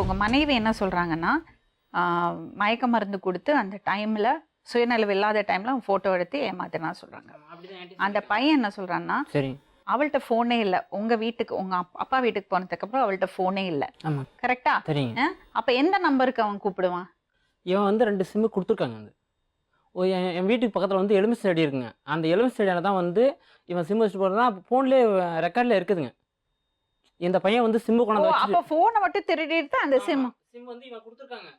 உங்க மனைவி என்ன சொல்றாங்கன்னா, மயக்க மருந்து குடுத்து அந்த டைம்ல சுயநலவு இல்லாத டைம்ல ஃபோட்டோ எடுத்து ஏமாத்தினா சொல்றாங்க. அந்த பையன் என்ன சொல்றான்னா, சரி. அவள்கிட்ட ஃபோனே இல்ல. உங்க வீட்டுக்கு உங்க அப்பா வீட்டுக்கு போனதுக்கு அப்புறம் அவள்கிட்ட ஃபோனே இல்ல. ஆமா. கரெக்ட்டா? சரிங்க. அப்ப எந்த நம்பருக்கு அவன் கூப்பிடுவான்? இவன் வந்து 2 சிம்மு குடுத்துருக்காங்க வந்து. என் வீட்டுக்கு பக்கத்துல வந்து எலுமிச்சை செடி இருக்குங்க. அந்த எலுமிச்சை செடியால தான் வந்து இவன் சிம் வச்சுட்டு போறது தான் ஃபோன்லயே ரெக்கார்ட்ல இருக்குதுங்க. இந்த பையன் வந்து சிம்மு ஓ! கொண்டாந்து அப்ப வச்சுட்டு ஃபோன மட்டும் திருடிட்டு அந்த சிம். சிம் வந்து இவன் குடுத்துருக்காங்க.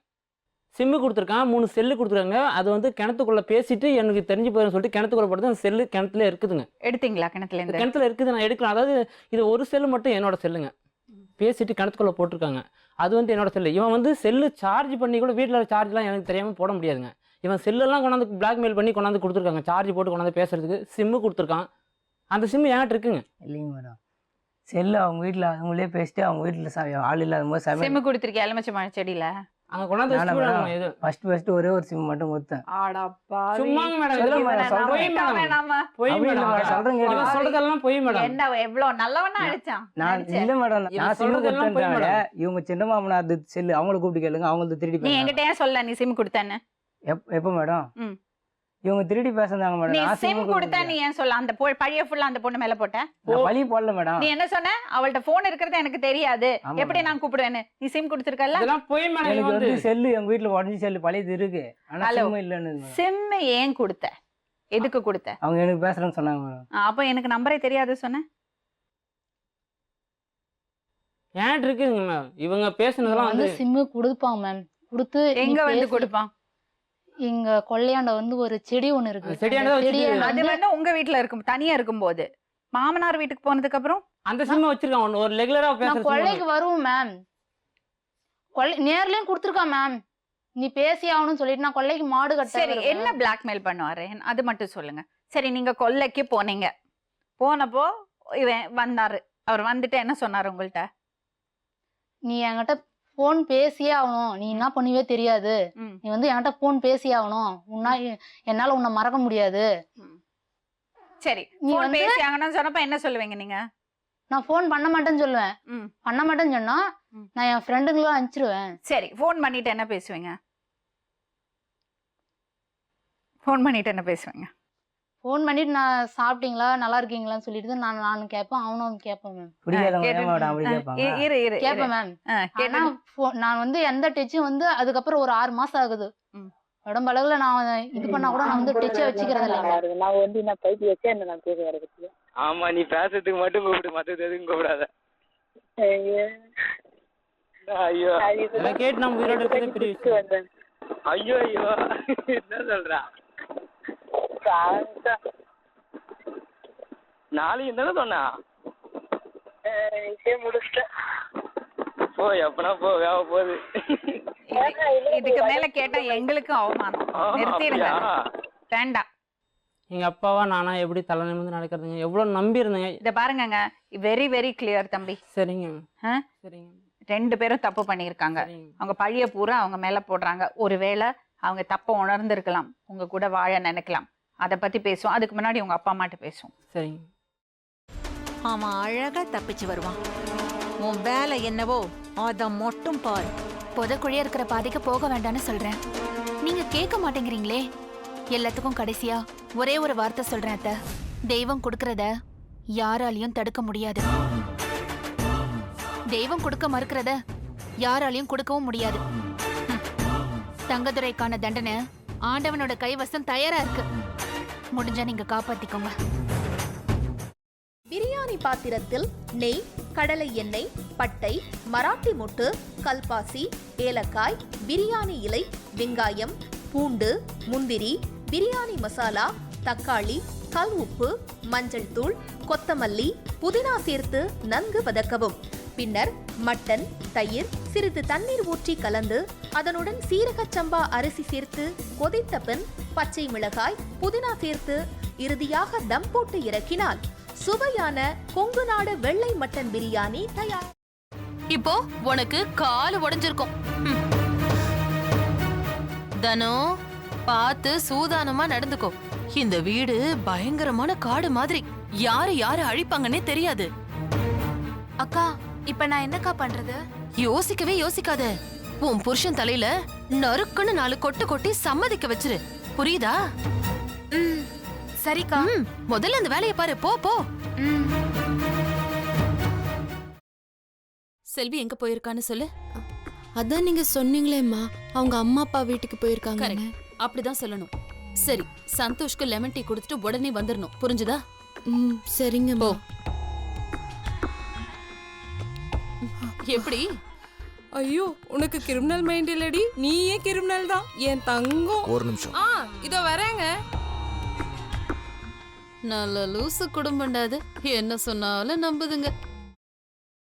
சிம்மு குடுத்துருக்கான். 3 செல்லு குடுத்துருக்காங்க. அது வந்து கிணத்துக்குள்ள பேசிட்டு எனக்கு தெரிஞ்சு போயிரும்னு சொல்லிட்டு கிணத்துக்குள்ள போடுறது அந்த செல்லு கிணத்துலயே இருக்குதுங்க. எடுத்தீங்களா கிணத்துல இருந்து? கிணத்துல இருக்குது நான் எடுக்கலாம். அதாவது இது ஒரு செல்லு மட்டும் என்னோட செல்லுங்க. பேசிட்டு கிணத்துக்குள்ள போட்டிருக்காங்க. அது வந்து என்னோட செல்லு. இவன் வந்து செல்லு சார்ஜ் பண்ணி கூட வீட்ல சார்ஜ்லாம் எனக்கு தெரியாம போட முடியாதுங்க. இவன் செல்லெல்லாம் கொண்டாந்து பிளாக்மெயில் பண்ணி கொண்டாந்து குடுத்துருக்காங்க. சார்ஜ் போட்டு கொண்டாந்து பேசுறதுக்கு சிம்மு குடுத்துருக்கான். அந்த சிம்மு என்கிட்ட இருக்குங்க. இல்லைங்க மேடம். செல்லு அவங்க வீட்டில் அவங்களே பேசிட்டு அவங்க வீட்டில் ஆள் இல்லாத போது சிம் குடுத்திருக்கியா எலுமிச்சை செடியில? அங்க கொண்டாந்து வச்சுட்டு போயிடுவாங்க இது. ஃபர்ஸ்ட் ஒரே ஒரு சிம் மட்டும் கொடுத்தேன். சும்மாங்க மேடம். சொல்லுங்க இதெல்லாம் மேடம், சொல்றேன். பொய் மேடம். பொய் அப்படி இல்ல மேடம். மேடம், சொல்றேன் கேளுங்க. இவன் சொல்றதெல்லாம் பொய் மேடம். என்ன எவ்வளவு நல்லவனா அடிச்சான்? நான் இல்ல மேடம், இவன் நான் சிம் சொல்றதெல்லாம் பொய் கொடுத்தேன். மேடம். இவங்க சின்ன மாமனார் செல்லு அவங்கள கூப்பிட்டு கேளுங்க, அவங்களது திருடி நீ பேசுறாங்க. என்கிட்ட ஏன் சொல்ல நீ சிம் கொடுத்தேன்னு? எப்போ மேடம்? ம். இவங்க திருடி பேசுறாங்க மேடம். நீ நான் சிம் சிம் கொடுத்தா நீ ஏன் சொல்ல? அந்த பழிய ஃபுல்லா அந்த பொண்ணு மேல போட்ட? நான் பழி போடல மேடம். நீ என்ன சொன்ன? அவள்ட்ட போன் இருக்கிறது எனக்கு தெரியாது, ஆமா எப்படி மேடம். நான் கூப்பிடுவேன்னு. நீ சிம் கொடுத்திருக்கல? இதெல்லாம் பொய் மேடம். எனக்கு இவன் வந்து வந்து செல்லு எங்க வீட்டுல உடஞ்சி செல்லு பழையது இருக்கு, ஆனா ஹலோ. சிம் இல்லன்னு சிம் ஏன் கொடுத்த? எதுக்கு கொடுத்த? அவங்க எனக்கு பேசுறேன்னு சொன்னாங்க மேடம். அப்ப எனக்கு நம்பரே தெரியாது சொன்ன. என்கிட்ட இருக்குங்க மேம். இவங்க பேசுனதெல்லாம் வந்து வந்து சிம்மு கொடுப்பான் மேம். கொடுத்து எங்க வந்து கொடுப்பான்? இங்க கொள்ளையாண்ட வந்து ஒரு செடி ஒண்ணு இருக்கு. செடியாண்ட அந்த செடியை வச்சுட்டு- அது வந்து வந்து உங்க வீட்டுல இருக்கும், தனியா இருக்கும்போது. மாமனார் வீட்டுக்கு போனதுக்கு அப்புறம் அந்த சிம்ம வச்சிருக்கான். ஒரு ரெகுலரா நான் பேசுற கொள்ளைக்கு வருவேன் மேம். நேர்லயும் கொடுத்துருக்கான் மேம். நீ பேசி ஆகணும்னு சொல்லிட்டு நான் கொள்ளைக்கு மாடு கட்ட சரி, வருவேன். என்ன பிளாக்மெயில் பண்ணுவாரு அது மட்டும் சொல்லுங்க. சரி, நீங்க கொல்லைக்கு போனீங்க. போனப்போ இவன் வந்தாரு. அவர் வந்துட்டு என்ன சொன்னாரு உங்கள்ட்ட? நீ என்கிட்ட போன் பேசியே ஆகணும், நீ என்ன பண்ணுவே தெரியாது, ம். நீ வந்து என்கிட்ட போன் பேசியே ஆகணும், என்னால உன்னை மறக்க முடியாது. சரி, நீ போன் வந்து- பேசியாங்கன்னு சொன்னப்ப என்ன சொல்லுவீங்க நீங்க? நான் போன் பண்ண மாட்டேன்னு சொல்லுவேன். ம். பண்ண மாட்டேன்னு சொன்னா ம். நான் என் ஃப்ரெண்டுங்களும் அனுப்பிச்சிருவேன். சரி, போன் பண்ணிட்டு என்ன பேசுவீங்க? போன் பண்ணிட்டு என்ன பேசுவீங்க? ஃபோன் பண்ணிட்டு நான் சாப்பிட்டீங்களா நல்லா இருக்கீங்களான்னு சொல்லிட்டு நானும் கேட்பேன், அவனும் கேட்பேன் மேம். பிடிக்காதவங்க கேட்டு- ஏன் மேடம் அப்படி கேட்பாங்க? இரு இரு கேட்பேன் மேம். கேட்டு ஆனா நான் வந்து எந்த டச்சும் வந்து அதுக்கப்புறம் ஒரு 6 மாசம் ஆகுது. ம். உடம்பளவுல நான் இது பண்ணா கூட நான் வந்து டச்சை வச்சுக்கிறது இல்லை. நான் வந்து நான் பைத்தி வச்சேன் என்ன நான் பேச வர பத்தி. ஆமா, நீ பேசுறதுக்கு மட்டும் கூப்பிடு, மத்தது எதுவும் கூப்பிடாத. ஐயோ இதெல்லாம் கேட்டு நம்ம உயிரோட இருக்கிறது பெரிய விஷயம். ஐயோ ஐயோ என்ன சொல்றா? நாளைக்கு தானே சொன்னா? முடிச்சிட்டேன். போ, எப்பனா போ, வேக போகுது. இதுக்கு மேல கேட்டா எங்களுக்கும் அவமானம். நிறுத்திடுங்க, அப்படியா? வேண்டாம். எங்க அப்பாவா நானா எப்படி தலை நிமிர்ந்து நடக்கிறதுங்க? எவ்வளவு நம்பி இருந்தேங்க. இத பாருங்கங்க, வெரி வெரி கிளியர் தம்பி. சரிங்க. ஆ? சரிங்க. 2 பேரும் தப்பு பண்ணியிருக்காங்க. சரிங்க. அவங்க பழிய பூரா அவங்க மேல போடுறாங்க. ஒருவேளை அவங்க தப்ப உணர்ந்திருக்கலாம், உங்க கூட வாழ நினைக்கலாம். அத பத்தி பேசுவோம். அதுக்கு முன்னாடி உங்க அப்பா அம்மாட்ட பேசுவோம். சரிங்க. அவன் அழகா தப்பிச்சு வருவான். உன் வேலை என்னவோ அத மட்டும் பாரு. புதக்குழியா இருக்கிற பாதைக்கு போக வேண்டாம்னு சொல்றேன், நீங்க கேட்க மாட்டேங்கிறீங்களே. எல்லாத்துக்கும் கடைசியா ஒரே ஒரு வார்த்தை சொல்றேன் அத்தை. தெய்வம் கொடுக்கறத யாராலையும் தடுக்க முடியாது. தெய்வம் கொடுக்க மறுக்கிறத யாராலையும் கொடுக்கவும் முடியாது. தங்கதுரைக்கான தண்டனை ஆண்டவனோட கைவசம் தயாரா இருக்கு. முடிஞ்சா நீங்க காப்பாத்திக்கோங்க. பிரியாணி பாத்திரத்தில் நெய், கடலை எண்ணெய், பட்டை, மராட்டி மொட்டு, கல்பாசி, ஏலக்காய், பிரியாணி இலை, வெங்காயம், பூண்டு, முந்திரி, பிரியாணி மசாலா, தக்காளி, கல் உப்பு, மஞ்சள் தூள், கொத்தமல்லி, புதினா சேர்த்து நன்கு வதக்கவும். பின்னர் மட்டன், தயிர், சிறிது தண்ணீர் ஊற்றி கலந்து அதனுடன் சீரகச் சம்பா அரிசி சேர்த்து கொதித்த பின் பச்சை மிளகாய், புதினா சேர்த்து இறுதியாக தம் போட்டு இறக்கினால் சுவையான கொங்கு நாடு வெள்ளை மட்டன் பிரியாணி தயார். இப்போ உனக்கு கால் உடைஞ்சிருக்கும். தனோ, பார்த்து சூதானமா நடந்துக்கோ. இந்த வீடு பயங்கரமான காடு மாதிரி, யாரு யாரு அழிப்பாங்கன்னே தெரியாது. அக்கா, இப்ப நான் என்னக்கா பண்றது? யோசிக்கவே யோசிக்காத. உன் புருஷன் தலையில நறுக்குன்னு 4 கொட்டு கொட்டி சம்மதிக்க வச்சிரு. புரியுதா? சரிக்கா. முதல்ல அந்த வேலையை பாரு. போ போ. செல்வி எங்க போயிருக்கான்னு சொல்லு. அதான் நீங்க சொன்னீங்களேம்மா, அவங்க அம்மா அப்பா வீட்டுக்கு போயிருக்காங்க. அப்படிதான் சொல்லணும். சரி, சந்தோஷ்க்கு லெமன் டீ கொடுத்துட்டு உடனே வந்துடணும். புரிஞ்சுதா? சரிங்க. போ. எப்படி? ஐயோ, உனக்கு கிரிமினல் மைண்ட் இல்லடி, நீயே கிரிமினல் தான் என் தங்கம். ஒரு நிமிஷம். இதோ வரேங்க. நல்ல லூசு குடும்பம்டாது, என்ன சொன்னாலும் நம்புதுங்க.